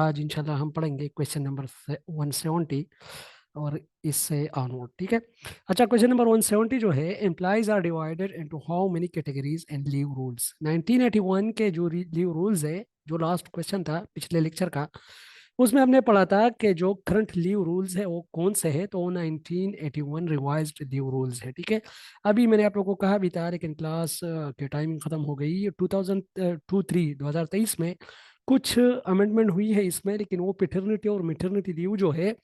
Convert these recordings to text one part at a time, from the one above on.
आज इंशाल्लाह हम पढ़ेंगे क्वेश्चन नंबर 170 और इससे ऑनवर्ड। ठीक है। अच्छा, क्वेश्चन नंबर 170 जो है, employees are divided into how many categories and leave rules. 1981 के जो लीव रूल्स है, जो लास्ट क्वेश्चन था पिछले लेक्चर का, उसमें हमने पढ़ा था कि जो करंट लीव रूल्स है वो कौन से है। तो 1981 रिवाइज्ड लीव रूल्स है। ठीक है। अभी मैंने आप लोगों को कहा भी था, लेकिन क्लास की टाइमिंग खत्म हो गई 2023 में कुछ अमेंडमेंट हुई है इसमें, लेकिन वो पैटर्निटी और मिटर्निटी लीव जो है,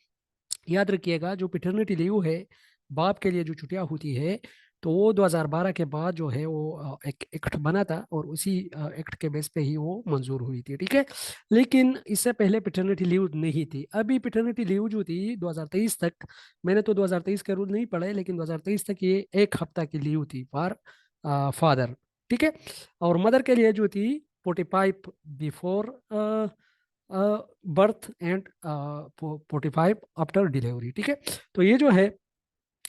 याद रखिएगा, जो पैटर्निटी लीव है बाप के लिए जो छुट्टियां होती है, तो वो 2012 के बाद जो है वो एक एक्ट बना था और उसी एक्ट के बेस पे ही वो मंजूर हुई थी। ठीक है। लेकिन इससे पहले पैटर्निटी लीव नहीं थी। अभी पैटर्निटी लीव जो थी 2023 तक, मैंने तो 2023 के रूल नहीं पढ़े, लेकिन 2023 तक ये एक हफ्ता की लीव थी फॉर फादर। ठीक है। और मदर के लिए जो थी 45 before birth and 45 after delivery. ठीक है। तो ये जो है,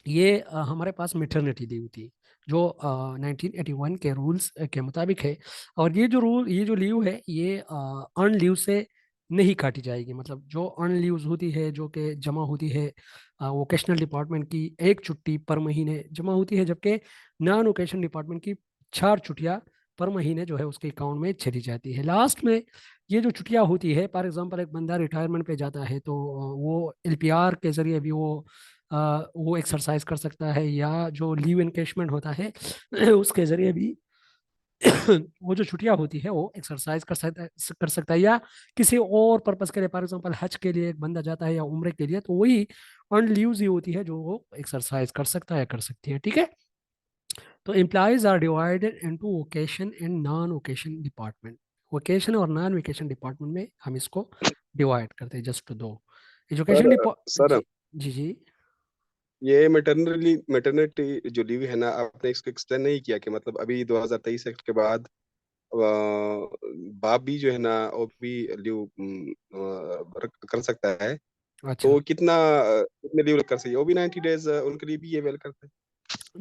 ये हमारे पास मेटर्निटी लीव थी जो 1981 के रूल्स के मुताबिक है। और ये जो लीव है, ये अर्न लीव से नहीं काटी जाएगी। मतलब जो अर्न लीव्स होती है, जो कि जमा होती है वोकेशनल डिपार्टमेंट की, एक छुट्टी पर महीने जमा होती है, जबकि नॉन वोकेशन डिपार्टमेंट की 4 छुट्टियां पर महीने जो है उसके अकाउंट में चली जाती है। लास्ट में ये जो छुट्टियां होती है, फॉर एग्जांपल एक बंदा रिटायरमेंट पे जाता है, तो वो एलपीआर के जरिए भी वो एक्सरसाइज कर सकता है, या जो लीव एनकेशमेंट होता है उसके जरिए भी वो जो छुट्टियां होती है वो एक्सरसाइज कर सकता है, या किसी और पर्पस के लिए, फॉर एग्जांपल हज के लिए एक बंदा जाता है या उम्रे के लिए, तो वही अर्न लीव्स ही होती है जो वो एक्सरसाइज कर सकता है, कर सकती है। ठीक है। तो employees are divided into vocation and non vocation department. Vocation और नॉन वोकेशन डिपार्टमेंट में हम इसको डिवाइड करते हैं, जस्ट दो। एजुकेशन सर डिपार्ट सर जी। जी जी। ये मेटर्निटी जो लीव है ना, आपने इसको एक्सप्लेन नहीं किया कि मतलब अभी 2023 एक्ट के बाद बाप भी जो है ना वो भी लीव कर सकता है। अच्छा। तो कितने लीव कर सकते हैं? वो भी 90 डेज उनके लिए भी ये वेल करते हैं।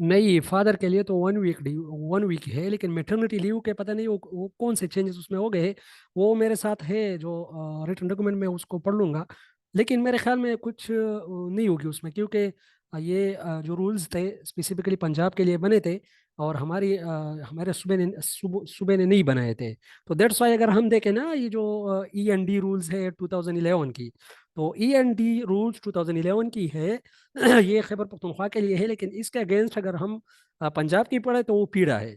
नहीं, फादर के लिए तो 1 वीक लीव, 1 वीक है, लेकिन मेटर्निटी लीव के पता नहीं वो कौन से चेंजेस उसमें हो गए। वो मेरे साथ है, जो रिटर्न डॉक्यूमेंट में उसको पढ़ लूंगा। लेकिन मेरे ख्याल में कुछ नहीं होगी उसमें, क्योंकि ये जो रूल्स थे स्पेसिफिकली पंजाब के लिए बने थे, और हमारे सूबे ने नहीं बनाए थे। तो दैट्स वाई अगर हम देखें ना, ये जो END रूल्स है 2011 की, तो END रूल्स 2011 की है। ये खैबर पख्तूनख्वा के लिए है, लेकिन इसके अगेंस्ट अगर हम पंजाब की पढ़े तो वो पीड़ा है।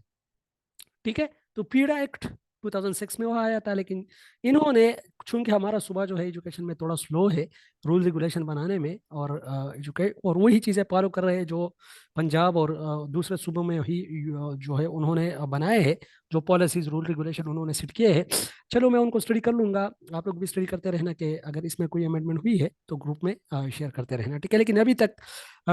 ठीक है। तो पीड़ा एक्ट 2006 में वो आया था, लेकिन इन्होंने, चूंकि हमारा सूबा जो है एजुकेशन में थोड़ा स्लो है रूल रेगुलेशन बनाने में, और एजुकेट और वही चीज़ें फॉलो कर रहे हैं जो पंजाब और दूसरे सूबों में ही जो है उन्होंने बनाए हैं, जो पॉलिसीज रूल रेगुलेशन उन्होंने सेट किए हैं। चलो, मैं उनको स्टडी कर लूंगा। आप लोग भी स्टडी करते रहना कि अगर इसमें कोई अमेंडमेंट हुई है तो ग्रुप में शेयर करते रहना। ठीक है। लेकिन अभी तक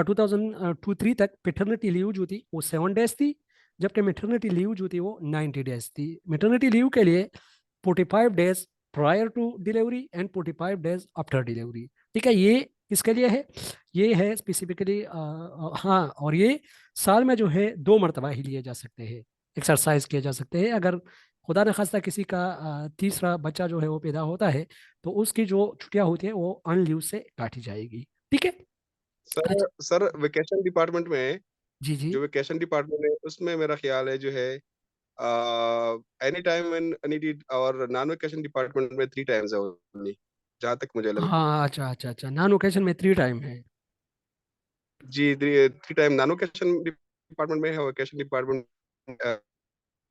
2023 तक पेटर्निटी लीव जो थी वो 7 डेज थी, जबकि मेटर्निटी लीव जो थी वो 90 डेज थी। मेटर्निटी लीव के लिए 45 days prior to delivery and 45 days after delivery. ठीक है। ये किसके लिए है? ये है स्पेसिफिकली, हाँ, और ये साल में जो है 2 मरतबा ही लिए जा सकते हैं, एक्सरसाइज किए जा सकते हैं। अगर खुदा न खास्ता किसी का तीसरा बच्चा जो है वो पैदा होता है, तो उसकी जो छुट्टियां होती है वो अन लीव से काटी जाएगी। ठीक है। सर अच्छा। सर वेकेशन डिपार्टमेंट में, जी जी। जो वेकेशन डिपार्टमेंट है उसमें मेरा ख्याल है जो है any time and any need, और नॉन वेकेशन डिपार्टमेंट में 3 टाइम्स है ओनली, जहाँ तक मुझे लगा। हाँ, अच्छा अच्छा अच्छा, नॉन वोकेशन में 3 टाइम है। जी, 3 टाइम नॉन वेकेशन डिपार्टमेंट में है, वेकेशन डिपार्टमेंट।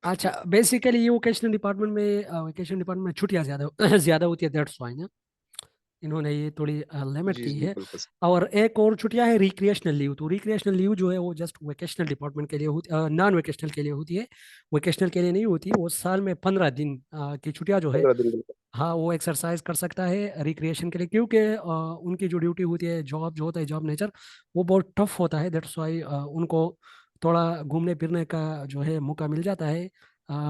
अच्छा, बेसिकली ये वोकेशन डिपार्टमेंट में छुट्टियां ज्यादा ज्यादा होती है, दैट्स वाई ना इन्होंने ये थोड़ी लिमिट जी की जी है। बिल्कुल सर। और एक और छुट्टियां है रिक्रिएशनल लीव। तो रिक्रिएशनल लीव जो है वो जस्ट वेकेशनल डिपार्टमेंट के लिए होती, नॉन वेकेशनल के लिए होती है, वेकेशनल के लिए नहीं होती। वो साल में 15 दिन की छुट्टियां जो है, 15 दिन बिल्कुल। हाँ, वो एक्सरसाइज कर सकता है रिक्रिएशन के लिए, क्योंकि उनकी जो ड्यूटी होती है, जॉब जो होता है, जॉब नेचर वो बहुत टफ होता है। दैट्स वाई उनको थोड़ा घूमने फिरने का जो है मौका मिल जाता है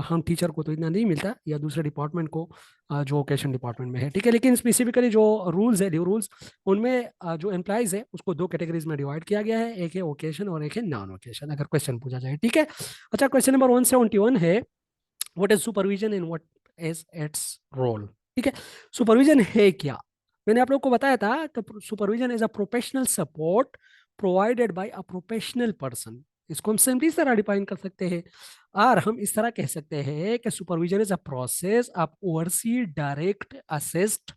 हम टीचर को तो इतना नहीं मिलता, या दूसरे डिपार्टमेंट को जो ओकेशन डिपार्टमेंट में है, ठीक है। लेकिन स्पेसिफिकली जो रूल्स है, ड्यू रूल्स, उनमें जो एम्प्लॉइज है उसको दो कैटेगरीज में डिवाइड किया गया है, एक है ओकेशन और एक है नॉन ओकेशन, अगर क्वेश्चन पूछा जाए, ठीक है। अच्छा, क्वेश्चन नंबर 171 है, what is supervision and what is its role, ठीक है। सुपरविजन है क्या? मैंने आप लोग को बताया था कि supervision is a professional support provided by a professional person. इसको हम सिंपली इस तरह डिफाइन कर सकते हैं, और हम इस तरह कह सकते हैं कि supervision is a process of oversee, direct, assist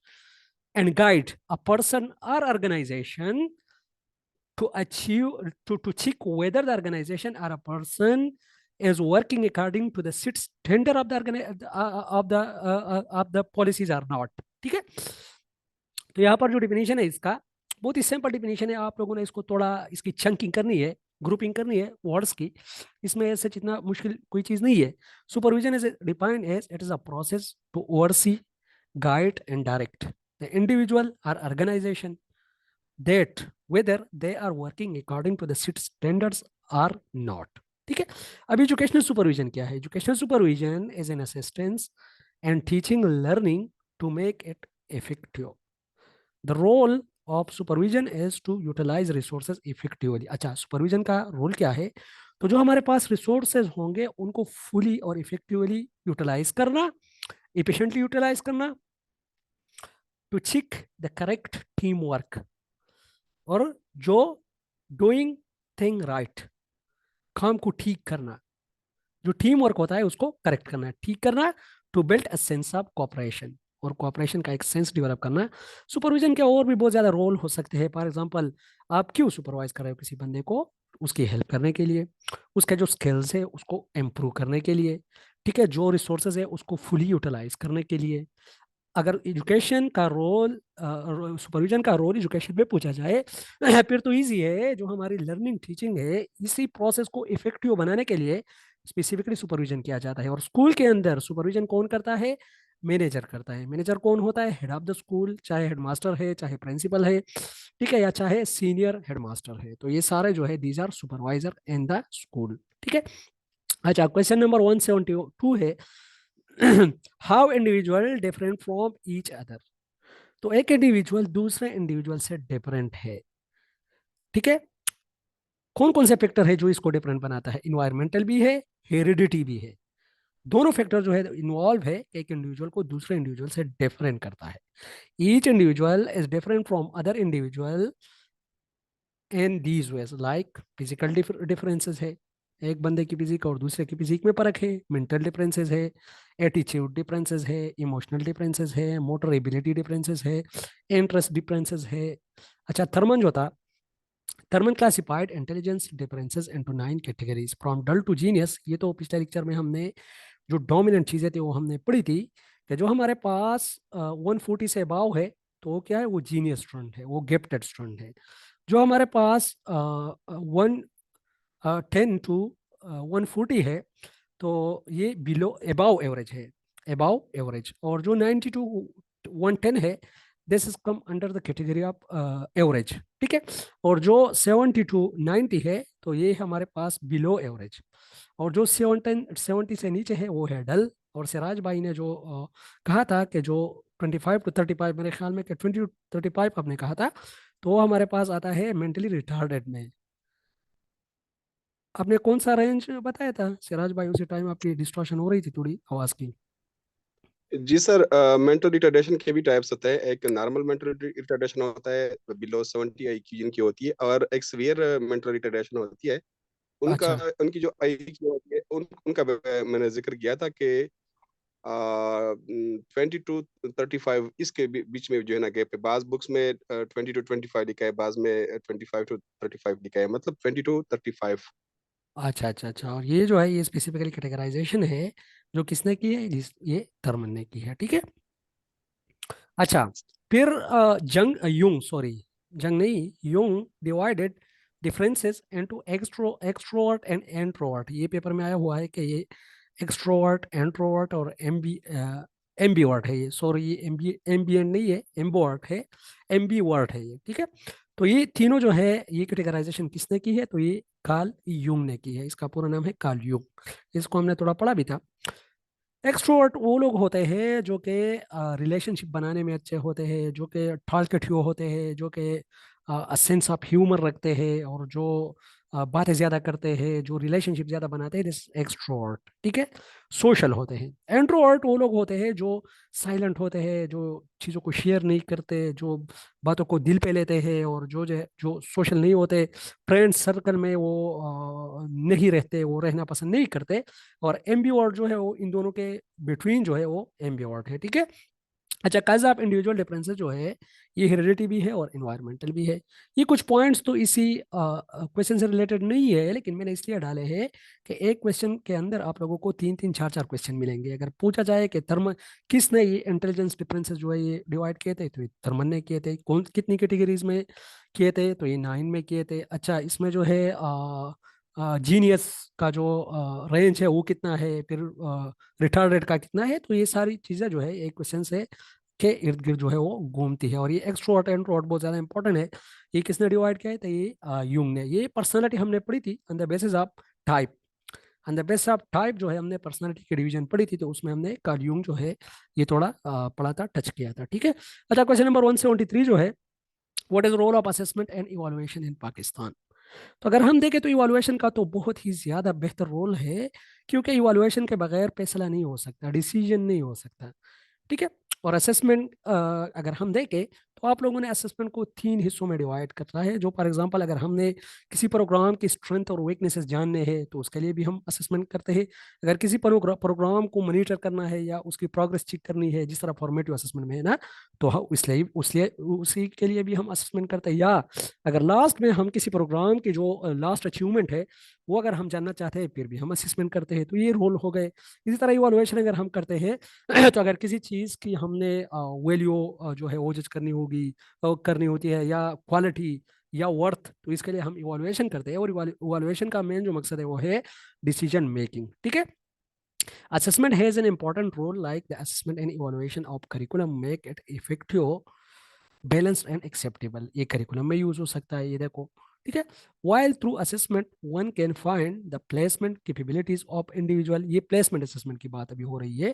and guide a person और organisation to achieve, to check whether the organization or a person is working according to the set standard of the of the policies or not, ठीक है। तो यहाँ पर जो definition है इसका, बहुत ही सिंपल डिफिनेशन है, आप लोगों ने इसको थोड़ा इसकी चंकिंग करनी है, ग्रुपिंग करनी है वर्ड्स की, इसमें ऐसे इतना मुश्किल कोई चीज नहीं है। Supervision is defined as it is a process to oversee, guide and direct the individual or organization that whether they are working according to the set standards or not, ठीक है। अब एजुकेशनल सुपरविजन क्या है? Educational supervision is an assistance and teaching learning to make it effective. The role of supervision is to utilise resources effectively. अच्छा, supervision का role क्या है? तो जो हमारे पास रिसोर्सेज होंगे उनको फुली और इफेक्टिवली यूटिलाइज करना, इफिशिएंटली यूटिलाइज करना, to check the correct team work, और जो डूइंग थिंग राइट, काम को ठीक करना, जो टीम वर्क होता है उसको करेक्ट करना, ठीक करना, to build a sense of cooperation, और कोऑपरेशन का एक सेंस डेवलप करना। सुपरविजन के और भी बहुत ज्यादा रोल हो सकते हैं। फॉर एग्जांपल, आप क्यों सुपरवाइज कर रहे हो किसी बंदे को? उसकी हेल्प करने के लिए, उसका जो स्किल्स है उसको इम्प्रूव करने के लिए, ठीक है, जो रिसोर्सेज है उसको फुली यूटिलाइज करने के लिए। अगर एजुकेशन का रोल, सुपरविजन का रोल एजुकेशन में पूछा जाए फिर तो इजी है, जो हमारी लर्निंग टीचिंग है इसी प्रोसेस को इफेक्टिव बनाने के लिए स्पेसिफिकली सुपरविजन किया जाता है। और स्कूल के अंदर सुपरविजन कौन करता है? मैनेजर करता है। मैनेजर कौन होता है? हेड ऑफ द स्कूल, चाहे हेडमास्टर है, चाहे प्रिंसिपल है, ठीक है, या चाहे सीनियर हेडमास्टर है। तो ये सारे जो है these are supervisor in the school, ठीक है। अच्छा, क्वेश्चन नंबर 172 है, how individual different from each other. तो एक इंडिविजुअल दूसरे इंडिविजुअल से डिफरेंट है, ठीक है। कौन कौन से फैक्टर है जो इसको डिफरेंट बनाता है? इन्वायरमेंटल भी है, हेरिडिटी भी है। दोनों फैक्टर जो है इन्वॉल्व है, एक इंडिविजुअल को दूसरे इंडिविजुअल से डिफरेंट करता है। Each individual is different from other individual in these veg, like physical differences है, एक बंदे की फिजिक और दूसरे की फिजिक में फर्क है, मेंटल डिफरेंसेस है, एटीट्यूड डिफरेंसेस है, इमोशनल डिफरेंसेस है, मोटर एबिलिटी डिफरेंसेस है, इंटरेस्ट डिफरेंसेस है। अच्छा, थर्मन जो था, Terman classified intelligence differences into 9 categories from dull to genius. ये तो पिछले लेक्चर में हमने जो डोमिनेंट चीजें थी वो हमने पढ़ी थी, कि जो हमारे पास 140 से अबाव है तो वो क्या है? वो जीनियस स्टूडेंट है, वो गिफ्टेड स्टूडेंट है। जो हमारे पास 110 टू 140 है तो ये बिलो अबाव एवरेज है, अबाव एवरेज। और जो 90 टू 110 है, this is come under the category of average, ठीक है। और जो 70 टू 90 है तो ये हमारे पास बिलो एवरेज। और जो 70 से नीचे है वो है डल। और सिराज भाई ने जो कहा था कि जो 25 टू 35, मेरे ख्याल में कि 20 टू 35 आपने कहा था, तो वो हमारे पास आता है मेंटली रिटार्डेड में। आपने कौन सा रेंज बताया था सिराज भाई? उसी टाइम आपकी डिस्टॉर्शन हो रही थी थोड़ी आवाज की। जी सर, मेंटल रिटार्डेशन के भी टाइप्स होते हैं। एक नॉर्मल मेंटल रिटार्डेशन होता है बिलो 70 आईक्यू जिनकी होती है, और एक सीवियर मेंटल रिटार्डेशन होती है। उनका अच्छा, उनकी जो आईक्यू होती है उनका मैंने जिक्र किया था कि 20 टू 35 इसके बीच में जो है ना गैप है। बाज बुक्स में 20 टू 25 लिखा है, बाज में 25 टू 35 लिखा है, मतलब 20 टू 35। अच्छा, अच्छा, अच्छा। और ये जो है ये स्पेसिफिकली कैटेगराइजेशन है जो किसने की है? ये थर्मन ने की है, ठीक है। अच्छा, फिर जंग युंग, सॉरी, जंग नहीं, Jung divided differences into extrovert and introvert. ये पेपर में आया हुआ है कि ये एक्सट्रोवर्ट, इंट्रोवर्ट और एम्बीवर्ट है ये, सॉरी, ये एम्बिएंट नहीं है, एम्बोवर्ट है, एम्बीवर्ट है ये, ठीक है। तो ये तीनों जो है, ये कैटेगराइजेशन किसने की है? तो ये कार्ल यूंग ने की है। इसका पूरा नाम है कार्ल यूंग। इसको हमने थोड़ा पढ़ा भी था। एक्सट्रोवर्ट वो लोग होते हैं जो कि रिलेशनशिप बनाने में अच्छे होते हैं, जो कि टॉल्केटिव होते हैं, जो कि सेंस ऑफ ह्यूमर रखते हैं, और जो बातें ज़्यादा करते हैं, जो रिलेशनशिप ज़्यादा बनाते हैं, दिस एक्सट्रोवर्ट। ठीक है, सोशल होते हैं। इंट्रोवर्ट वो लोग होते हैं जो साइलेंट होते हैं, जो चीज़ों को शेयर नहीं करते, जो बातों को दिल पे लेते हैं, और जो सोशल नहीं होते, फ्रेंड सर्कल में वो नहीं रहते, वो रहना पसंद नहीं करते। और एम्बीवर्ट जो है वो इन दोनों के बिटवीन जो है वो एम्बीवर्ट है। ठीक है। अच्छा, काज ऑफ इंडिविजुअल डिफरेंसेस जो है, ये हेरिडिटी भी है और इन्वायरमेंटल भी है। ये कुछ पॉइंट्स तो इसी क्वेश्चन से रिलेटेड नहीं है, लेकिन मैंने इसलिए डाले हैं कि एक क्वेश्चन के अंदर आप लोगों को तीन तीन चार चार क्वेश्चन मिलेंगे। अगर पूछा जाए कि थर्म किसने ये इंटेलिजेंस डिफरेंसेस जो है ये डिवाइड किए थे, तो ये थर्मन ने किए थे। कौन कितनी कैटेगरीज में किए थे? तो ये 9 में किए थे। अच्छा, इसमें जो है जीनियस का जो रेंज है वो कितना है, फिर रिटार्डेड का कितना है, तो ये सारी चीज़ें जो है एक क्वेश्चन से के इर्द गिर्द जो है वो घूमती है। और ये एक्सट्रोवर्ट एंट्रोवर्ट बहुत ज़्यादा इंपॉर्टेंट है। ये किसने डिवाइड किया है? तो ये यूंग ने। ये पर्सनालिटी हमने पढ़ी थी on the basis of type. On the basis of type जो है हमने पर्सनालिटी की डिवीजन पढ़ी थी, तो उसमें हमने कार्ल यूंग जो है ये थोड़ा पढ़ा था, टच किया था। ठीक है। अच्छा, क्वेश्चन नंबर 173 जो है, what is role of assessment and evaluation in Pakistan? तो अगर हम देखें तो इवैल्यूएशन का तो बहुत ही ज़्यादा बेहतर रोल है, क्योंकि इवैल्यूएशन के बगैर फैसला नहीं हो सकता, डिसीजन नहीं हो सकता। ठीक है। और असेसमेंट अगर हम देखें तो आप लोगों ने असेसमेंट को तीन हिस्सों में डिवाइड करना है। जो फॉर एग्जांपल अगर हमने किसी प्रोग्राम की स्ट्रेंथ और वीकनेसेस जानने हैं, तो उसके लिए भी हम असेसमेंट करते हैं। अगर किसी प्रोग्राम को मॉनिटर करना है या उसकी प्रोग्रेस चेक करनी है, जिस तरह फॉर्मेटिव असेसमेंट में है ना, तो हम इसलिए उसलिए उसी के लिए भी हम असेसमेंट करते हैं। या अगर लास्ट में हम किसी प्रोग्राम की जो लास्ट अचीवमेंट है वो अगर हम जानना चाहते हैं, फिर भी हम असेसमेंट करते हैं। तो ये रोल हो गए। इसी तरह इवैल्यूएशन अगर हम करते हैं तो अगर किसी चीज़ की हमने वैल्यू जो है वो जज करनी होगी, करनी होती है, या क्वालिटी या वर्थ, तो इसके लिए हम इवैल्यूएशन करते हैं। और इवैल्यूएशन का मेन जो मकसद है वो है डिसीजन मेकिंग। ठीक है। Assessment has an important role, like the assessment and evaluation of curriculum make it effective, balanced and acceptable. ये करिकुलम में यूज हो सकता है, ये देखो। ठीक है। While through assessment one can find the placement capabilities of individual. ये प्लेसमेंट असेसमेंट की बात अभी हो रही है।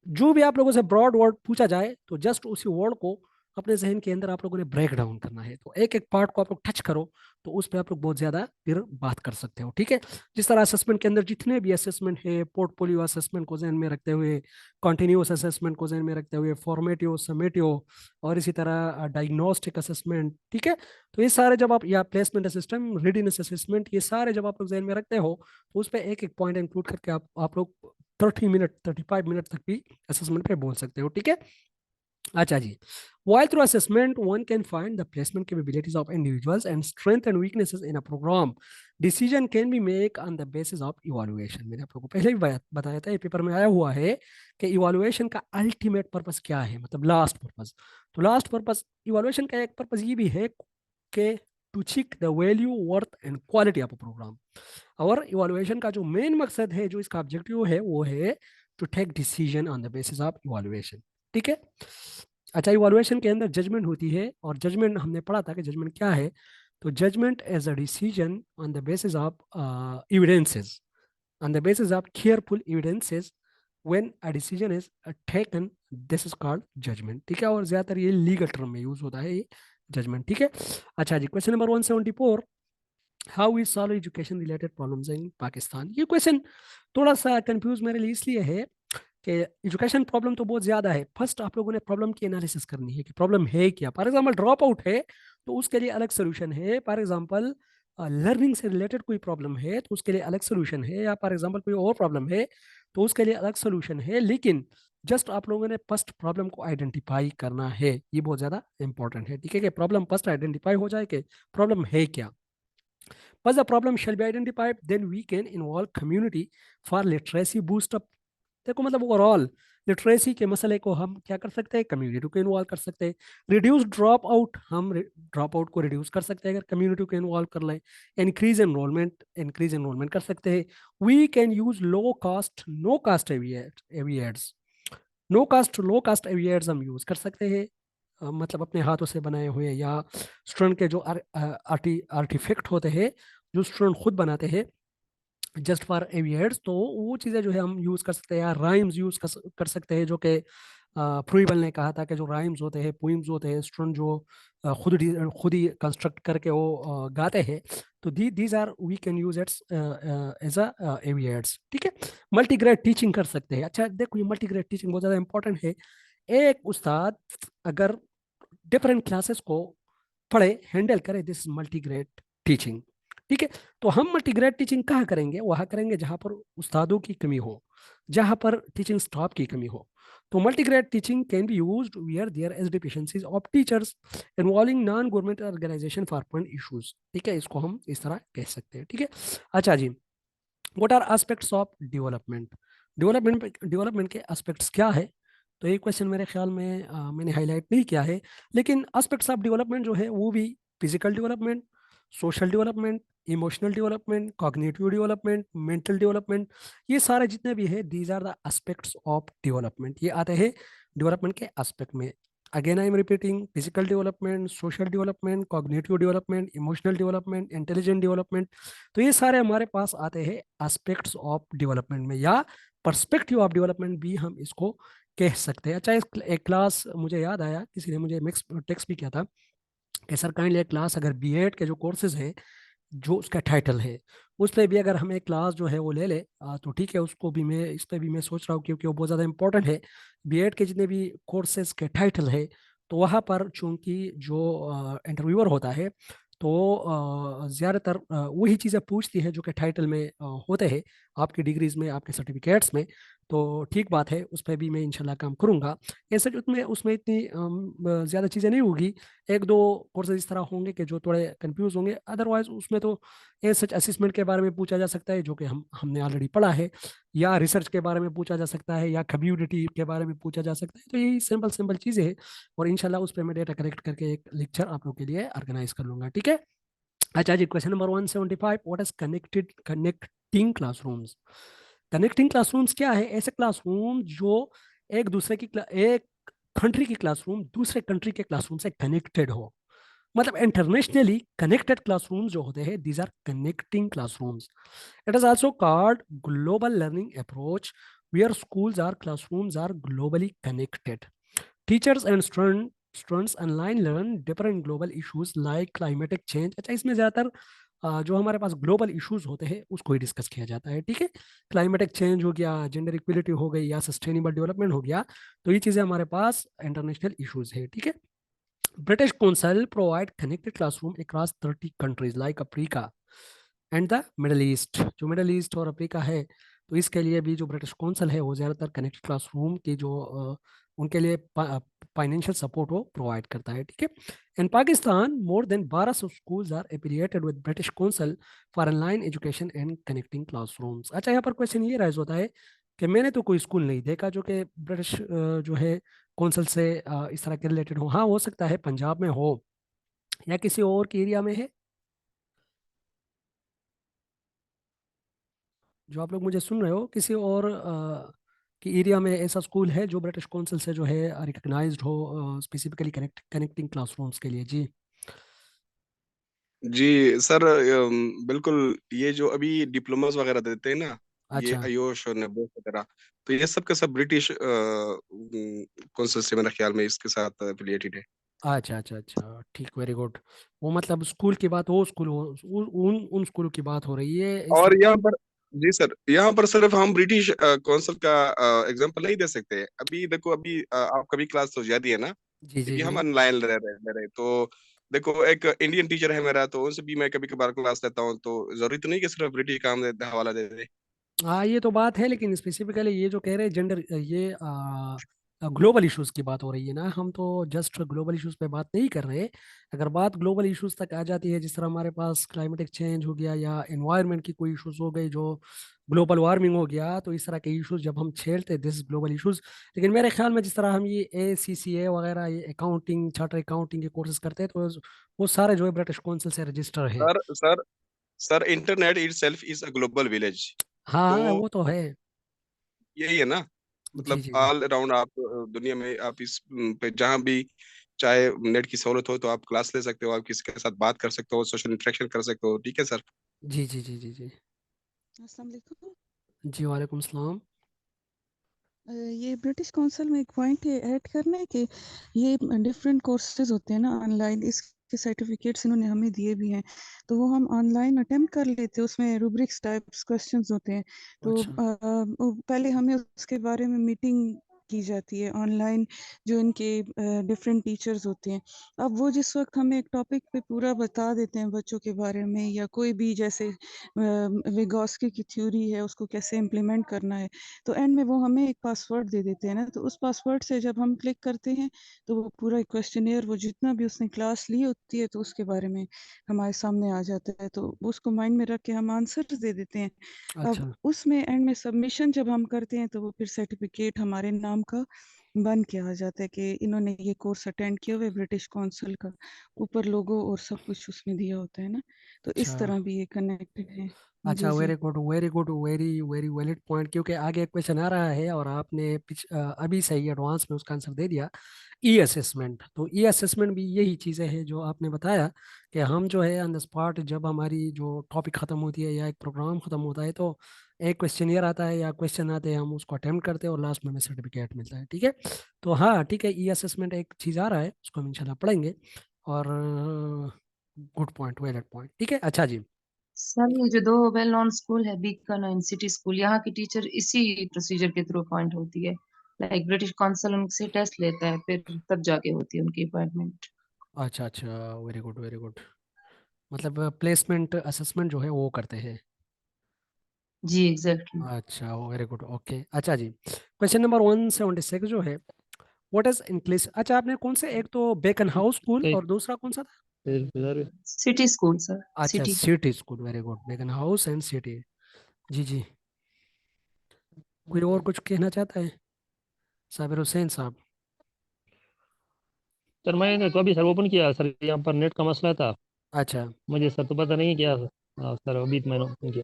जो भी आप लोगों से ब्रॉड वर्ड पूछा जाए, तो जस्ट उसी वर्ड को अपने जहन के अंदर आप लोगों ने ब्रेक डाउन करना है। तो एक एक पार्ट को आप लोग टच करो, तो उस पर आप लोग बहुत ज्यादा फिर बात कर सकते हो। ठीक है। जिस तरह असेसमेंट के अंदर जितने भी असेसमेंट है, पोर्टफोलियो असेसमेंट को जहन में रखते हुए, कॉन्टिन्यूस असेसमेंट को जहन में रखते हुए, फॉर्मेटिव, समेटिव, और इसी तरह डायग्नोस्टिक असेसमेंट। ठीक है। तो ये सारे जब आप, या प्लेसमेंट असिस्टेंट, रेडीनेस असेसमेंट, ये सारे जब आप लोग जहन में रखते हो, तो उस पर एक एक पॉइंट इंक्लूड करके आप लोग 30 मिनट 35 मिनट तक भी असेसमेंट पे बोल सकते हो। ठीक है। अच्छा जी। While through assessment, one can find the placement capabilities of individuals and strength and weaknesses in a program. Decision can be made on the basis of evaluation. मैंने आप लोगों को पहले भी बताया था, ये पेपर में आया हुआ है कि इवैल्यूएशन का अल्टीमेट पर्पस क्या है, मतलब लास्ट पर्पस। तो लास्ट पर्पस इवैल्यूएशन का एक पर्पस ये भी है कि to check the value, worth and quality of a program. और इवैल्यूएशन का जो मेन मकसद है, जो इसका ऑब्जेक्टिव है, वो है to take decision on the basis of evaluation. ठीक है। अच्छा, इवैल्यूएशन के अंदर जजमेंट होती है, और जजमेंट हमने पढ़ा था कि जजमेंट क्या है। तो judgement as a decision on the basis of evidences, on the basis of careful evidences, when a decision is taken, this is called judgment। ठीक है। और ज्यादातर ये लीगल टर्म में यूज होता है ये जजमेंट। ठीक है। अच्छा जी, question number 174, how we solve education related problems in Pakistan. ये क्वेश्चन थोड़ा सा कंफ्यूज मेरे लिए इसलिए है कि एजुकेशन प्रॉब्लम तो बहुत ज्यादा है। फर्स्ट आप लोगों ने प्रॉब्लम की एनालिसिस करनी है कि प्रॉब्लम है क्या। फॉर एग्जांपल ड्रॉप आउट है, तो उसके लिए अलग सोल्यूशन है। फॉर एग्जांपल लर्निंग से रिलेटेड कोई प्रॉब्लम है, तो उसके लिए अलग सोल्यूशन है। या फॉर एग्जांपल कोई और प्रॉब्लम है, तो उसके लिए अलग सोल्यूशन है। लेकिन जस्ट आप लोगों ने फर्स्ट प्रॉब्लम को आइडेंटिफाई करना है, ये बहुत ज्यादा इंपॉर्टेंट है। ठीक है, कि प्रॉब्लम फर्स्ट आइडेंटिफाई हो जाए कि प्रॉब्लम है क्या। Once the problem shall be identified, then we can involve community for literacy boost up। देखो, मतलब ओवरऑल लिटरेसी के मसले को हम क्या कर सकते हैं, कम्युनिटी को इन्वॉल्व कर सकते हैं। रिड्यूस ड्रॉप आउट, हम ड्रॉप आउट को रिड्यूस कर सकते हैं अगर कम्युनिटी को इन्वॉल्व कर लें। इंक्रीज एनरोलमेंट कर सकते हैं। We can use low cost no cost AV aids, low cost AV aids हम यूज कर सकते हैं। मतलब अपने हाथों से बनाए हुए, या स्टूडेंट के जो आर्टिफैक्ट होते हैं जो स्टूडेंट खुद बनाते हैं जस्ट फॉर एवियर्स, तो वो चीज़ें जो है हम यूज़ कर सकते हैं, या राइम्स यूज़ कर सकते हैं, जो कि फ्रूइबल ने कहा था कि जो राइम्स होते हैं, पोइम्स होते हैं, स्टूडेंट जो खुद ही कंस्ट्रक्ट करके वो गाते हैं, तो these are we can use it's as a AV aids. ठीक है। मल्टीग्रेड टीचिंग कर सकते हैं। अच्छा देखो, ये मल्टीग्रेड टीचिंग बहुत ज़्यादा इंपॉर्टेंट है। एक उस्ताद अगर डिफरेंट क्लासेस को पढ़े, हैंडल करे, दिस मल्टीग्रेड टीचिंग। ठीक है। तो हम मल्टीग्रेड टीचिंग कहाँ करेंगे? वहाँ करेंगे जहाँ पर उस्तादों की कमी हो, जहाँ पर टीचिंग स्टाफ की कमी हो। तो multigrade teaching can be used where there is deficiencies of teachers involving non government organisation for fund issues. ठीक है, इसको हम इस तरह कह सकते हैं। ठीक है। अच्छा जी, what are aspects of development? Development के एस्पेक्ट्स क्या है? तो ये क्वेश्चन मेरे ख्याल में मैंने हाईलाइट नहीं किया है, लेकिन एस्पेक्ट्स ऑफ डेवलपमेंट जो है वो भी physical development, social development, emotional development, cognitive development, mental development, ये सारे जितने भी है, these are the aspects of development. ये आते हैं डेवलपमेंट के एस्पेक्ट में। Again I am repeating, physical development, social development, cognitive development, emotional development, intelligent development. तो ये सारे हमारे पास आते हैं एस्पेक्ट्स ऑफ डेवलपमेंट में, या पर्सपेक्टिव ऑफ डेवलपमेंट भी हम इसको कह सकते हैं। अच्छा, एक क्लास मुझे याद आया, किसी ने मुझे मिक्स टेक्स्ट भी किया था कि सर काइंडली एक क्लास, अगर बीएड के जो कोर्सेज है, जो उसका टाइटल है, उस पर भी अगर हमें क्लास जो है वो ले ले, तो ठीक है, उसको भी मैं, इस पर भी मैं सोच रहा हूँ, क्योंकि वो बहुत ज़्यादा इंपॉर्टेंट है। बीएड के जितने भी कोर्सेज के टाइटल है, तो वहाँ पर चूंकि जो इंटरव्यूअर होता है, तो ज़्यादातर वही चीज़ें पूछती है जो कि टाइटल में होते हैं, आपकी डिग्रीज में, आपके सर्टिफिकेट्स में। तो ठीक बात है, उस पर भी मैं इंशाल्लाह काम करूँगा। ऐसे उसमें उसमें इतनी ज़्यादा चीज़ें नहीं होगी, एक दो कोर्सेज इस तरह होंगे कि जो थोड़े कंफ्यूज होंगे, अदरवाइज उसमें तो ए सच असेसमेंट के बारे में पूछा जा सकता है, जो कि हमने ऑलरेडी पढ़ा है, या रिसर्च के बारे में पूछा जा सकता है, या कम्युनिटी के बारे में पूछा जा सकता है। तो यही सिंपल सिंपल चीज़ें हैं, और इंशाल्लाह उस पर मैं डेटा कलेक्ट करके एक लेक्चर आप लोग के लिए ऑर्गेनाइज कर लूंगा। ठीक है। अच्छा जी, question number 175, what is connecting classrooms? Connecting classrooms क्या है? ऐसे क्लासरूम जो एक दूसरे की एक कंट्री की क्लासरूम दूसरे कंट्री के क्लासरूम से कनेक्टेड हो, मतलब इंटरनेशनली कनेक्टेड क्लासरूम्स जो होते हैं, these are connecting classrooms. It is also called global learning approach, where schools are classrooms are globally connected. Teachers and students online learn different global issues like climatic change. अच्छा, इसमें ज़्यादातर जो हमारे पास global issues होते हैं उसको ही discuss किया जाता है। ठीक है। क्लाइमेटिक चेंज हो गया, जेंडर इक्वलिटी हो गई, या सस्टेनेबल डेवलपमेंट हो गया, तो ये चीज़ें हमारे पास इंटरनेशनल इश्यूज है। ठीक है। British Council provide connected classroom across 30 countries like Africa and the middle east. जो मिडल ईस्ट और अफ्रीका है, तो इसके लिए भी जो ब्रिटिश काउंसिल है वो ज़्यादातर कनेक्टेड क्लासरूम की जो उनके लिए फाइनेंशियल सपोर्ट वो प्रोवाइड करता है। ठीक है। In Pakistan more than 1200 schools are affiliated with British Council for online education and connecting classrooms. अच्छा, यहाँ पर क्वेश्चन ये राइज होता है कि मैंने तो कोई स्कूल नहीं देखा जो कि ब्रिटिश जो है काउंसिल से इस तरह के रिलेटेड हो। हाँ, हो सकता है पंजाब में हो, या किसी और के एरिया में है। जो आप लोग मुझे सुन रहे हो, किसी और की एरिया में ऐसा स्कूल है जो ब्रिटिश काउंसिल से जो है रिकग्नाइज्ड हो, स्पेसिफिकली कनेक्टिंग क्लासरूम्स के लिए? जी। जी सर, बिल्कुल, ये जो अभी डिप्लोमास वगैरह देते हैं ना, ये अच्छा आयोश और नेबोस वगैरह, तो ये सब का सब ब्रिटिश कौंसिल से मेरे ख्याल में इसके साथ एफिलिएटेड है। अच्छा अच्छा अच्छा, ठीक, वेरी गुड। वो मतलब स्कूल की बात, वो स्कूल हो, उन उन स्कूलों की बात हो रही है इस और तरह। यहाँ पर, जी सर, यहाँ पर सिर्फ हम ब्रिटिश कौंसिल का एग्जांपल नहीं दे सकते। अभी देखो, अभी आप कभी क्लास तो ज्यादा है ना, जी जी अभी हम जी। ऑनलाइन रह रहे तो देखो, एक इंडियन टीचर है मेरा, तो उनसे भी मैं कभी कभार क्लास लेता हूँ, तो जरूरी तो नहीं कि सिर्फ ब्रिटिश काम दे हवाला दे दे। हाँ, ये तो बात है, लेकिन स्पेसिफिकली ये जो कह रहे हैं जेंडर, ये ग्लोबल इश्यूज की बात हो रही है ना, हम तो जस्ट ग्लोबल इश्यूज पे बात नहीं कर रहे। अगर बात ग्लोबल इश्यूज तक आ जाती है, जिस तरह हमारे पास क्लाइमेटिक चेंज हो गया, या एनवायरनमेंट की कोई इश्यूज हो गई, जो ग्लोबल वार्मिंग हो गया, तो इस तरह के इश्यूज जब हम छेड़ते, दिस ग्लोबल इश्यूज। लेकिन मेरे ख्याल में जिस तरह हम ये ACCA वगैरह, ये अकाउंटिंग, चार्टर अकाउंटिंग के कोर्सेज करते हैं, तो वो सारे जो है ब्रिटिश काउंसिल से रजिस्टर है। Sir, internet itself is a global village. तो हाँ, वो तो है। यही है ना, जी मतलब जी जी। ऑल अराउंड आप दुनिया में आप इस पे जहाँ भी चाहे नेट की सहूलत हो तो आप क्लास ले सकते हो, आप किसी के साथ बात कर सकते हो, सोशल इंटरेक्शन कर सकते हो। ठीक है सर। जी जी जी जी जी। अस्सलाम वालेकुम। जी वालेकुम सलाम। ये ब्रिटिश काउंसिल में एक पॉइंट ऐड करना है कि ये डिफरेंट कोर्सेज होते हैं ना ऑनलाइन, इसके सर्टिफिकेट्स इन्होंने हमें दिए भी हैं, तो वो हम ऑनलाइन अटेम्प्ट कर लेते हैं। उसमें रूब्रिक्स टाइप्स क्वेश्चंस होते हैं, तो अच्छा पहले हमें उसके बारे में मीटिंग की जाती है ऑनलाइन, जो इनके डिफरेंट टीचर्स होते हैं। अब वो जिस वक्त हमें एक टॉपिक पे पूरा बता देते हैं बच्चों के बारे में, या कोई भी जैसे विगोस्की की थ्योरी है उसको कैसे इम्प्लीमेंट करना है, तो एंड में वो हमें एक पासवर्ड दे देते हैं ना, तो उस पासवर्ड से जब हम क्लिक करते हैं तो वो पूरा क्वेश्चनियर, वो जितना भी उसने क्लास ली होती है तो उसके बारे में हमारे सामने आ जाता है, तो उसको माइंड में रख के हम आंसर दे देते हैं। अब अच्छा उसमें एंड में सबमिशन जब हम करते हैं तो वो फिर सर्टिफिकेट हमारे नाम का बन के आ जाता है कि इन्होंने ये कोर्स अटेंड किया हुआ है ब्रिटिश काउंसिल का। ऊपर लोगो और सब कुछ उसमें दिया होता है ना, तो अच्छा इस तरह भी ये कनेक्टेड है। अच्छा। जी जी। Very good very good, very very valid point, क्योंकि आगे एक क्वेश्चन आ रहा है और आपने अभी सही एडवांस में उसका आंसर दे दिया। ई असेसमेंट, तो ई असेसमेंट भी यही चीज़ें हैं जो आपने बताया, कि हम जो है ऑन द स्पॉट जब हमारी जो टॉपिक ख़त्म होती है या एक प्रोग्राम ख़त्म होता है, तो एक क्वेश्चनियर आता है या क्वेश्चन आते हैं, हम उसको अटेम्प्ट करते हैं और लास्ट में हमें सर्टिफिकेट मिलता है। ठीक है। तो हाँ ठीक है, ई असेसमेंट एक चीज़ आ रहा है, उसको हम इंशाल्लाह पढ़ेंगे। और गुड पॉइंट, वैलिड पॉइंट। ठीक है। अच्छा जी। सर ये जो दो वेल नोन स्कूल है, बीकन और सिटी स्कूल, यहाँ की टीचर इसी प्रोसीजर के थ्रू अपॉइंट होती है। लाइक ब्रिटिश काउंसिल उनसे टेस्ट लेता है, फिर तब जाके होती है उनकी अपॉइंटमेंट। अच्छा अच्छा, वेरी गुड वेरी गुड। मतलब प्लेसमेंट असेसमेंट जो है वो करते हैं। जी एग्जैक्टली। अच्छा, वेरी गुड, ओके। अच्छा जी, क्वेश्चन नंबर 176 जो है, व्हाट इज इंक्लिश। अच्छा, आपने कौन से, एक तो बेकन हाउस स्कूल और दूसरा कौन सा था। City school sir. अच्छा, city. City school, very good, Beaconhouse and city. जी जी। कोई और कुछ कहना चाहता है, साबिर हुसैन साहब। सर मैंने तो अभी सर ओपन किया सर, यहाँ पर नेट का मसला था, अच्छा मुझे सर तो पता नहीं क्या। हाँ सर, अभी तो मैंने ओपन किया।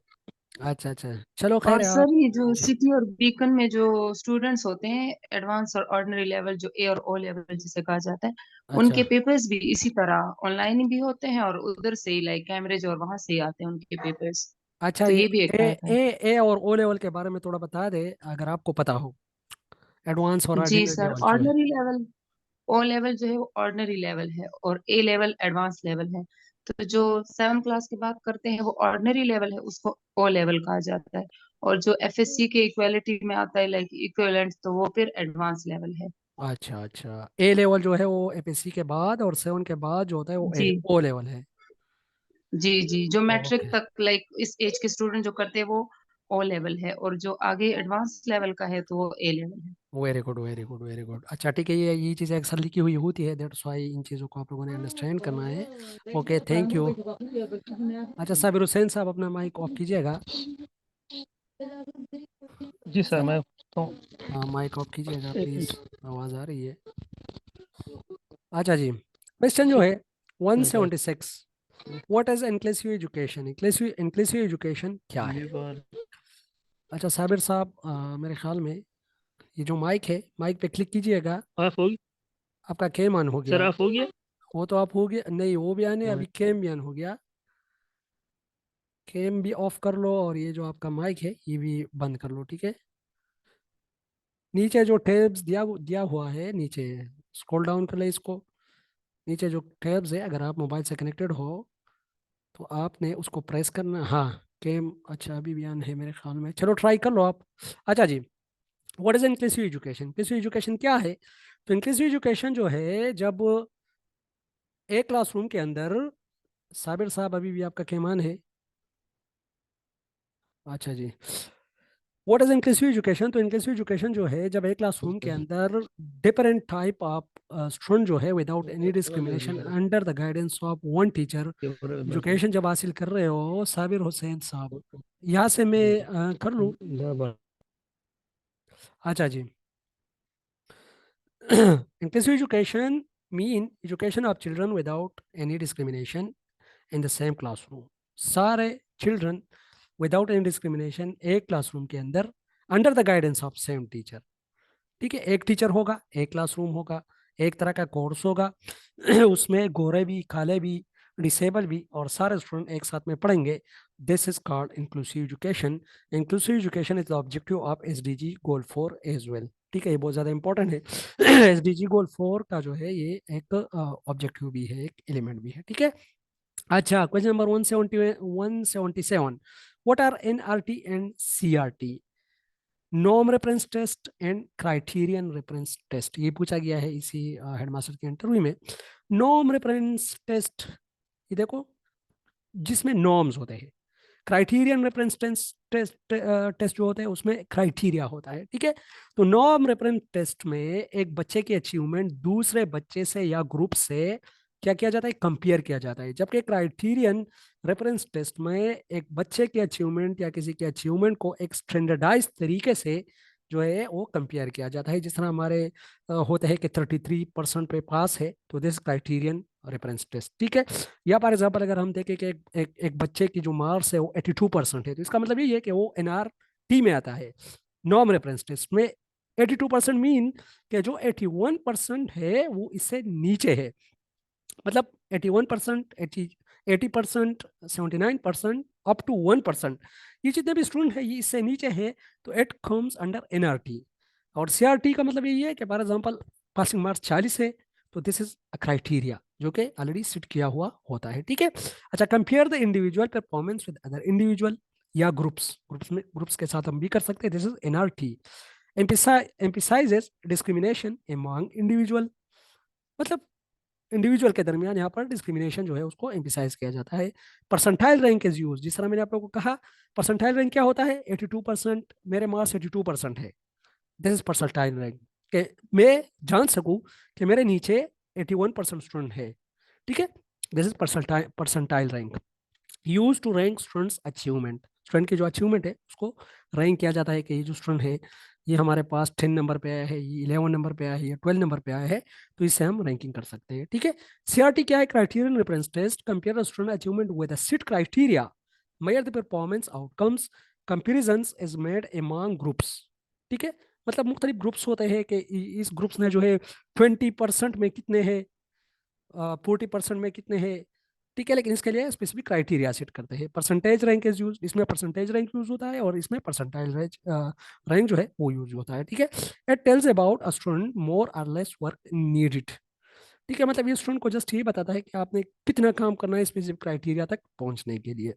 अच्छा अच्छा, चलो और खैर है आप। सर ये जो जी। सिटी और बीकन में जो स्टूडेंट्स होते हैं, एडवांस और ऑर्डिनरी लेवल, जो ए और ओ लेवल जिसे कहा जाता है, अच्छा उनके पेपर्स भी इसी तरह ऑनलाइन भी होते हैं, और उधर से ही लाइक कैमरेज और वहां से ही आते हैं उनके पेपर्स। अच्छा, तो ये ये भी एक ए टाइप है। ए ए और ओ लेवल के बारे में थोड़ा बता दे, अगर आपको पता हो, एडवांस और जी ऑर्डिनरी सर, लेवल जो है। ऑर्डिनरी लेवल, ओ लेवल जो है वो ऑर्डिनरी लेवल है, और ए लेवल एडवांस लेवल है। तो जो 7 क्लास की बात करते हैं वो ऑर्डिनरी लेवल है, उसको ओ लेवल कहा जाता है। और जो एफएससी के इक्वालिटी में आता है लाइक इक्विवेलेंट, तो वो फिर एडवांस लेवल है। अच्छा अच्छा, ए लेवल जो है वो एपीएससी के बाद, और 7 के बाद जो होता है वो जी ओ लेवल है। जी जी, जो मैट्रिक ओके, तक लाइक इस एज के स्टूडेंट जो करते हैं वो ओ लेवल है, और जो आगे एडवांस लेवल का है तो वो ए लेवल है। Very good very good very good. अच्छा ठीक है, ये चीज़ें अक्सर लिखी हुई होती है, दैट्स वाई इन चीज़ों को आप लोगों ने अंडरस्टैंड करना है। Okay, thank you. अच्छा, साबिर हुसैन साहब अपना माइक ऑफ कीजिएगा। जी सर, मैं तो हाँ, माइक ऑफ कीजिएगा एक प्लीज़, मिनट। आवाज़ आ रही है। अच्छा जी, क्वेश्चन जो है 176, what is inclusive education. Inclusive education क्या है। ये बार अच्छा साबिर साहब, मेरे ख्याल में ये जो माइक है, माइक पे क्लिक कीजिएगा। ऑफ होगी आपका कैम ऑन हो सर, गया। ऑफ हो गया। वो तो आप हो गया, नहीं वो भी आने, हाँ, अभी कैम भी ऑन हो गया। कैम भी ऑफ कर लो, और ये जो आपका माइक है ये भी बंद कर लो। ठीक है। नीचे जो टैब्स दिया दिया हुआ है नीचे, स्क्रॉल डाउन कर ले इसको। नीचे जो टैब्स है, अगर आप मोबाइल से कनेक्टेड हो तो आपने उसको प्रेस करना। हाँ, कैम अच्छा अभी भी ऑन है मेरे ख्याल में, चलो ट्राई कर लो आप। अच्छा जी, what is inclusive education. Inclusive education क्या है। तो इंक्लूसिव एजुकेशन जो है, जब एक क्लासरूम के अंदर, साबिर साहब अभी भी आपका कैमान है। अच्छा जी, व्हाट इज इंक्लूसिव एजुकेशन। तो इंक्लूसिव एजुकेशन जो है, जब एक क्लासरूम के अंदर डिफरेंट टाइप ऑफ स्टूडेंट जो है without any discrimination under the guidance of one teacher education जब हासिल कर रहे हो, साबिर हुसैन साहब, यहाँ से मैं कर लूँ। अच्छा जी, inclusive education mean education of children without any discrimination in the same classroom। सारे चिल्ड्रन विदाउट एनी डिस्क्रिमिनेशन एक क्लासरूम के अंदर, under the guidance of same teacher. ठीक है, एक टीचर होगा, एक क्लासरूम होगा, एक तरह का कोर्स होगा उसमें गोरे भी, काले भी, डिसेबल भी और सारे स्टूडेंट एक साथ में पढ़ेंगे। This is called inclusive education. Inclusive education is the objective of SDG goal 4 as well. ठीक है, ये बहुत ज़्यादा इंपॉर्टेंट है। एसडीजी गोल 4 का जो है ये एक ऑब्जेक्टिव भी है, एक एलिमेंट भी है। ठीक है। अच्छा, question number 177, what are NRT and CRT? Norm reference test and criterion reference test, ये पूछा गया है इसी हेडमास्टर के इंटरव्यू में। नॉर्म रेफरेंस टेस्ट, ये देखो, जिसमें नॉर्म्स होते हैं। क्राइटेरियन रेफरेंस टेस्ट जो होते हैं उसमें क्राइटेरिया होता है। ठीक है। तो नॉर्म रेफरेंस टेस्ट में एक बच्चे की अचीवमेंट दूसरे बच्चे से या ग्रुप से क्या किया जाता है, कंपेयर किया जाता है। जबकि क्राइटेरियन रेफरेंस टेस्ट में एक बच्चे की अचीवमेंट या किसी की अचीवमेंट को एक स्टैंडर्डाइज तरीके से जो है वो कंपेयर किया जाता है। जिस तरह हमारे होते हैं कि 33% पे पास है, तो दिस क्राइटेरियन रेफरेंस टेस्ट। ठीक है। या फॉर एग्जाम्पल अगर हम देखें कि एक बच्चे की जो मार्क्स है वो 82% है, तो इसका मतलब ये है कि वो एनआरटी में आता है। नॉर्म रेफरेंस टेस्ट में 82% मीन कि जो 81% है वो इससे नीचे है। मतलब 81%, 80%, 79%, अप टू 1%, ये जितने भी स्टूडेंट है ये इससे नीचे है, तो इट कम्स अंडर एनआरटी। और सीआरटी का मतलब यही है कि फॉर एग्जाम्पल पासिंग मार्क्स 40 है, तो दिस इज अ क्राइटेरिया जो कि ऑलरेडी सेट किया हुआ होता है। ठीक है। अच्छा, compare the individual performance with other individual या ग्रुप्स के साथ हम भी कर सकते हैं। This is NRT. Emphasises discrimination among individual, मतलब इंडिविजुअल के दरमियान यहाँ पर डिस्क्रिमिनेशन जो है उसको एम्फिसाइज किया जाता है। परसेंटाइल रैंक इज यूज, जिस तरह मैंने आप लोगों को कहा, परसेंटाइल रैंक क्या होता है? 82%, मेरे मार्क्स 82% है, दिस इज परसेंटाइल रैंक। कि मैं जान सकूं कि मेरे नीचे 81% स्टूडेंट है। ठीक है, this is percentile rank. Use to rank students achievement, student की जो अचीवमेंट है उसको रैंक किया जाता है कि ये जो स्टूडेंट है ये हमारे पास 10 नंबर पे आया है, ये 11 नंबर पे आया है, ये 12 नंबर पे आया है, तो इससे हम रैंकिंग कर सकते हैं। ठीक है। सीआरटी क्या है? Criterion reference test compare the student achievement with the set criteria, measure the performance outcomes, comparisons is made among groups. ठीक है। मतलब मुख्तलिफ ग्रुप्स होते हैं कि इस ग्रुप्स ने जो है 20% में कितने हैं, 40% में कितने हैं। ठीक है, लेकिन इसके लिए स्पेसिफिक क्राइटेरिया सेट करते हैं। परसेंटेज रैंक इज यूज, इसमें परसेंटेज रैंक यूज होता है और इसमें परसेंटाइल रैंक जो है वो यूज होता है। ठीक है। It tells about a student more और लेस वर्क नीडेड। ठीक है, मतलब ये स्टूडेंट को जस्ट ये बताता है कि आपने कितना काम करना है स्पेसिफिक क्राइटेरिया तक पहुंचने के लिए।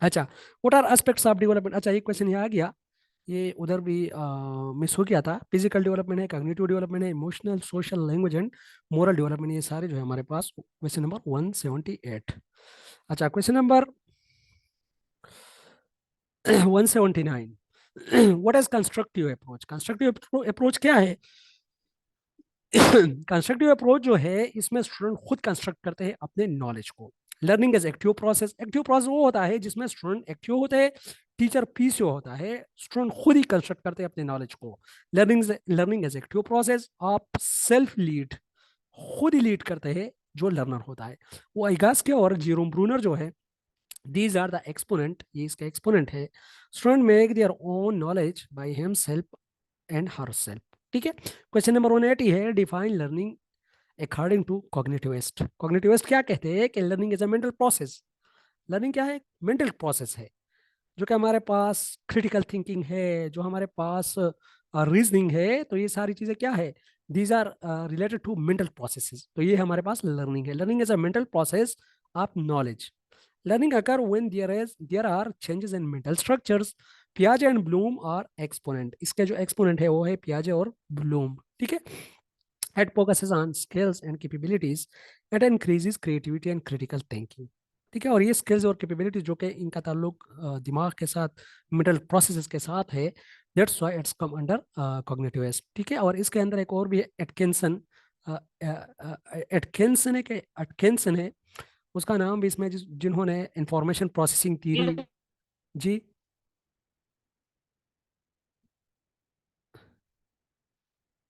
अच्छा, what are aspects of development? अच्छा, ये क्वेश्चन यहाँ आ गया, ये उधर भी मिस हो गया था। फिजिकल डेवलपमेंट है, कॉग्निटिव डेवलपमेंट है, emotional, social, language and moral development, ये सारे जो है हमारे पास क्वेश्चन नंबर 178। अच्छा, question number 179, what is constructive approach? Constructive approach क्या है? कंस्ट्रक्टिव अप्रोच जो है इसमें स्टूडेंट खुद कंस्ट्रक्ट करते हैं अपने नॉलेज को। Learning is active process, active process वो होता है जिसमें स्टूडेंट एक्टिव होते हैं, टीचर पीछे होता है, स्टूडेंट खुद ही कंस्ट्रक्ट करते हैं अपने नॉलेज को। लर्निंग इज एक्टिव प्रोसेस, आप सेल्फ लीड, खुद ही लीड करते हैं जो लर्नर होता है। वो आइगास्के और जेरोम ब्रूनर जो है, दीज आर द एक्सपोनेंट, ये इसका एक्सपोनेंट है। Student make their own knowledge by himself and herself. ठीक है। क्वेश्चन नंबर 180 है, define learning according to cognitivist. Cognitivist क्या कहते हैं कि learning is a mental process. Learning क्या है? मेंटल प्रोसेस है, जो कि हमारे पास क्रिटिकल थिंकिंग है, जो हमारे पास रीजनिंग है, तो ये सारी चीजें क्या है? These are related to mental processes. तो ये हमारे पास लर्निंग है। Learning is a mental process of knowledge. Learning occur when there are changes in mental structures. पियाजे एंड ब्लूम आर एक्सपोनेंट, इसके जो एक्सपोनेंट है वो है पियाजे और ब्लूम। ठीक है। It focuses on skills and capabilities. It increases creativity and critical thinking. ठीक है। और ये स्किल्स और कैपेबिलिटीज जो कि इनका ताल्लुक दिमाग के साथ, मेंटल प्रोसेसेस के साथ है, that's why it's come under cognitive age. ठीक है। और इसके अंदर एक और भी है, एटकिंसन। एटकिंसन है कि एटकिंसन है, उसका नाम भी इसमें जिन्होंने इंफॉर्मेशन प्रोसेसिंग थ्योरी। जी,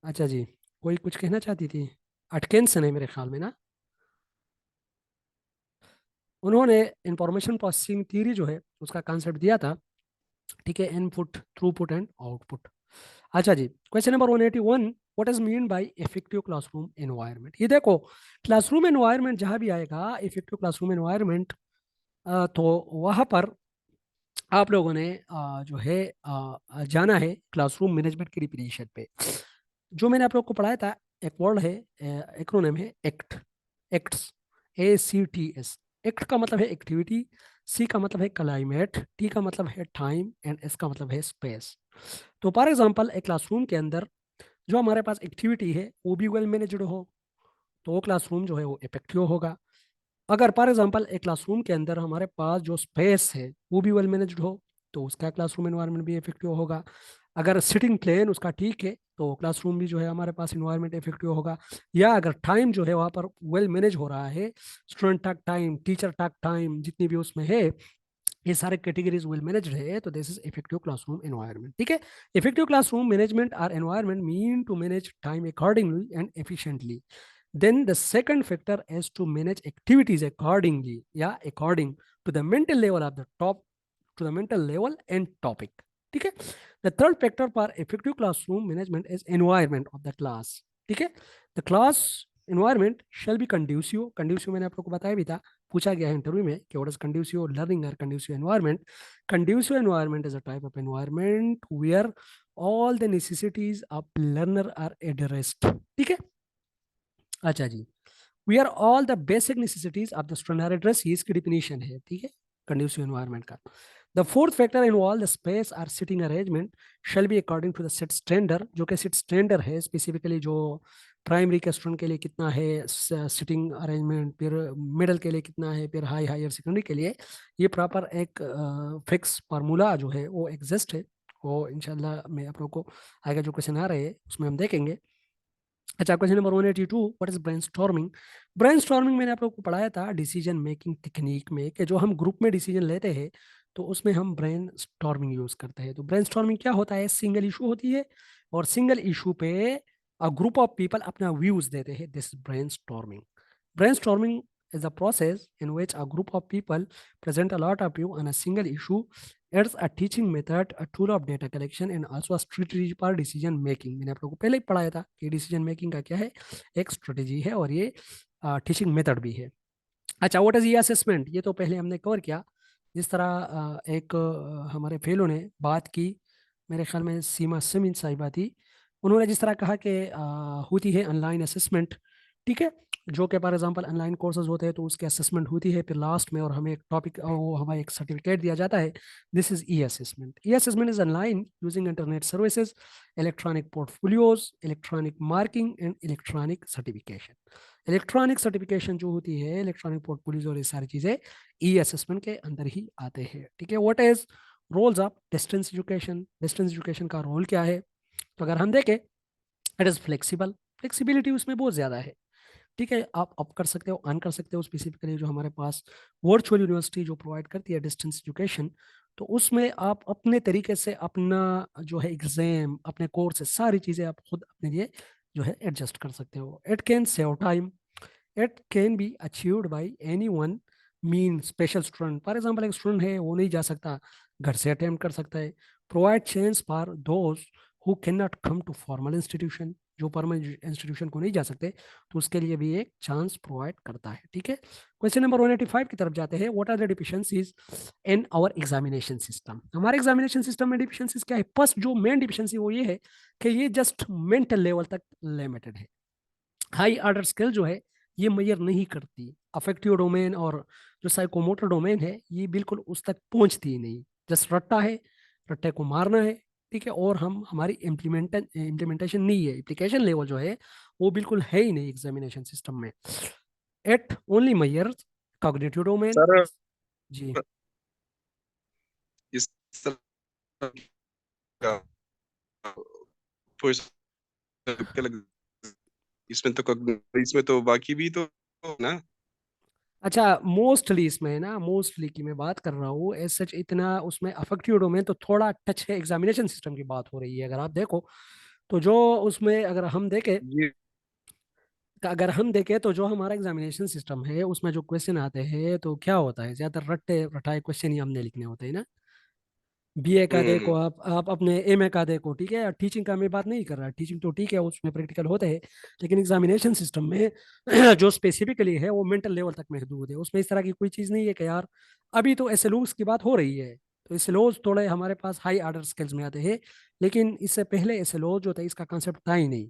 अच्छा जी, कोई कुछ कहना चाहती थी? अटकिंसन है मेरे ख्याल में ना। उन्होंने इंफॉर्मेशन प्रोसेसिंग थ्योरी जो है उसका कॉन्सेप्ट दिया था। ठीक है, इनपुट, थ्रूपुट एंड आउटपुट। अच्छा जी, question number 181, what is mean by effective classroom environment. ये देखो, क्लासरूम एनवायरनमेंट जहाँ भी आएगा इफेक्टिव क्लासरूम एनवायरनमेंट, तो वहाँ पर आप लोगों ने जो है जाना है क्लासरूम मैनेजमेंट की डिफिनीशन पे। जो मैंने आप लोग को पढ़ाया था, एक वर्ड है, एक्रोनिम है एक्ट, एक्ट्स, ACTS। एक्ट का मतलब है एक्टिविटी, सी का मतलब है क्लाइमेट, टी का मतलब है टाइम, एंड एस का मतलब है स्पेस। तो फॉर एग्जांपल एक क्लासरूम के अंदर जो हमारे पास एक्टिविटी है वो भी वेल मैनेज्ड हो, तो वो क्लासरूम जो है वो इफेक्टिव होगा। अगर फॉर एग्जांपल एक क्लासरूम के अंदर हमारे पास जो स्पेस है वो भी वेल मैनेज्ड हो, तो उसका क्लासरूम एनवायरनमेंट भी इफेक्टिव होगा। अगर सिटिंग प्लेन उसका ठीक है, तो क्लासरूम भी जो है हमारे पास इन्वायरमेंट इफेक्टिव होगा। या अगर टाइम जो है वहाँ पर वेल मैनेज हो रहा है, स्टूडेंट तक टाइम, टीचर तक टाइम, जितनी भी उसमें है, ये सारे कैटेगरीज वेल मैनेज्ड है, तो this is effective classroom environment. ठीक है, इफेक्टिव क्लासरूम मैनेजमेंट और environment mean to manage time accordingly and efficiently. Then the second factor is to manage activities accordingly, yeah, according to the mental level of the top, to the mental level and topic. ठीक है, the third factor for effective classroom management is environment of the class. ठीक है, the class environment shall be conducive. Conducive मैंने आप लोग को बताया भी था, पूछा गया है इंटरव्यू में कि what is conducive learning or conducive environment. Conducive environment is a type of environment where all the necessities of learner are addressed. ठीक है, अच्छा जी, we are all the basic necessities of the standard address, ये इसकी definition है। ठीक है, conducive environment का। The fourth factor involve the space और sitting arrangement shall be according to the set standard, जो कि सिट स्टैंडर्ड है स्पेसिफिकली जो प्राइमरी के स्टूडेंट के लिए कितना है सिटिंग अरेंजमेंट, फिर मिडिल के लिए कितना है, फिर हायर सेकेंडरी के लिए ये प्रॉपर एक फिक्स फार्मूला जो है वो एग्जिस्ट है। वो इंशाल्लाह मैं आप लोग को आगे जो क्वेश्चन आ रहे हैं उसमें हम देखेंगे। अच्छा, question number 182, what is brainstorming. Brainstorming मैंने आप लोग को पढ़ाया था डिसीजन मेकिंग टेक्निक में, कि जो हम ग्रुप में डिसीजन लेते हैं तो उसमें हम ब्रेन स्टॉर्मिंग यूज करते हैं। तो ब्रेन स्टॉर्मिंग क्या होता है, सिंगल इशू होती है और सिंगल इशू पे अ ग्रुप ऑफ पीपल अपना व्यूज देते हैं, this brain storming. Brain storming is a process in which a group of people present a lot of view on a single issue. It's a teaching method, a tool of data collection and also a strategy for decision making. मैंने आप लोगों को पहले ही पढ़ाया था कि decision making का क्या है, एक स्ट्रेटेजी है और ये टीचिंग मेथड भी है। अच्छा, व्हाट इज ई असेसमेंट, ये तो पहले हमने कवर किया। जिस तरह एक हमारे फेलो ने बात की, मेरे ख्याल में सीमा समीन साहिबा थी, उन्होंने जिस तरह कहा कि होती है ऑनलाइन असेसमेंट। ठीक है, जो कि फॉर एग्जांपल ऑनलाइन कोर्सेज होते हैं तो उसकी असेसमेंट होती है फिर लास्ट में, और हमें एक टॉपिक वो हमें एक सर्टिफिकेट दिया जाता है। This is E assessment. E assessment is online using internet services, electronic portfolios, electronic marking and electronic certification. Electronic certification जो होती है, इलेक्ट्रॉनिक पोर्टफोलियोज और ये सारी चीज़ें ई असेसमेंट के अंदर ही आते हैं। ठीक है, what is roles of distance education. Distance education का रोल क्या है, तो अगर हम देखें इट इज़ फ्लेक्सिबल, फ्लेक्सिबिलिटी उसमें बहुत ज़्यादा है। ठीक है, आप अप कर सकते हो, ऑन कर सकते हो, स्पेसिफिकली जो हमारे पास वर्चुअल यूनिवर्सिटी जो प्रोवाइड करती है डिस्टेंस एजुकेशन, तो उसमें आप अपने तरीके से अपना जो है एग्जाम, अपने कोर्स, सारी चीज़ें आप खुद अपने लिए जो है एडजस्ट कर सकते हो। It can save time, it can be achieved by any one, mean special student. For example एक स्टूडेंट है वो नहीं जा सकता, घर से अटेम्प्ट कर सकता है। Provide chance for those who can not come to formal institution, जो परमानेंट इंस्टीट्यूशन को नहीं जा सकते तो उसके लिए भी एक चांस प्रोवाइड करता है। ठीक है, क्वेश्चन नंबर 185 की तरफ जाते हैं। What are the deficiencies in our examination system. हमारे एग्जामिनेशन सिस्टम में डिफिशिएंसीज क्या है, फर्स्ट जो मेन डिफिशिएंसी वो ये है कि ये जस्ट मेंटल लेवल तक लिमिटेड है। हाई ऑर्डर स्किल जो है ये मेजर नहीं करती। अफेक्टिव डोमेन और जो साइकोमोटर डोमेन है ये बिल्कुल उस तक पहुंचती ही नहीं, जस्ट रट्टा है, रट्टे को मारना है। ठीक है, और हम हमारी इम्प्लीमेंटेशन नहीं है, एप्लीकेशन लेवल जो है वो बिल्कुल है ही नहीं एग्जामिनेशन सिस्टम में। It only measure cognitive domain. Sir ji, इस तरह का क्वेश्चन लग, इसमें तो बाकी भी तो ना। अच्छा, मोस्टली इसमें ना, मोस्टली की मैं बात कर रहा हूँ, एज सच इतना उसमें अफेक्टिव डोमेन तो थोड़ा टच है, एग्जामिनेशन सिस्टम की बात हो रही है। अगर आप देखो तो जो उसमें ये अगर हम देखें तो जो हमारा एग्जामिनेशन सिस्टम है उसमें जो क्वेश्चन आते हैं तो क्या होता है, ज्यादातर रट्टे रटाए क्वेश्चन ही हमने लिखने होते हैं ना। बीए का देखो, हम्म आप अपने एमए का देखो, ठीक है। टीचिंग का मैं बात नहीं कर रहा, टीचिंग तो ठीक है, उसमें प्रैक्टिकल होते हैं, लेकिन एग्जामिनेशन सिस्टम में जो स्पेसिफिकली है वो मेंटल लेवल तक महदूद है। उसमें इस तरह की कोई चीज़ नहीं है कि यार अभी तो एसएलओस की बात हो रही है, तो एसएलओस थोड़े हमारे पास हाई ऑर्डर स्केल्स में आते हैं, लेकिन इससे पहले एसएलओ जो था इसका कंसेप्ट था ही नहीं।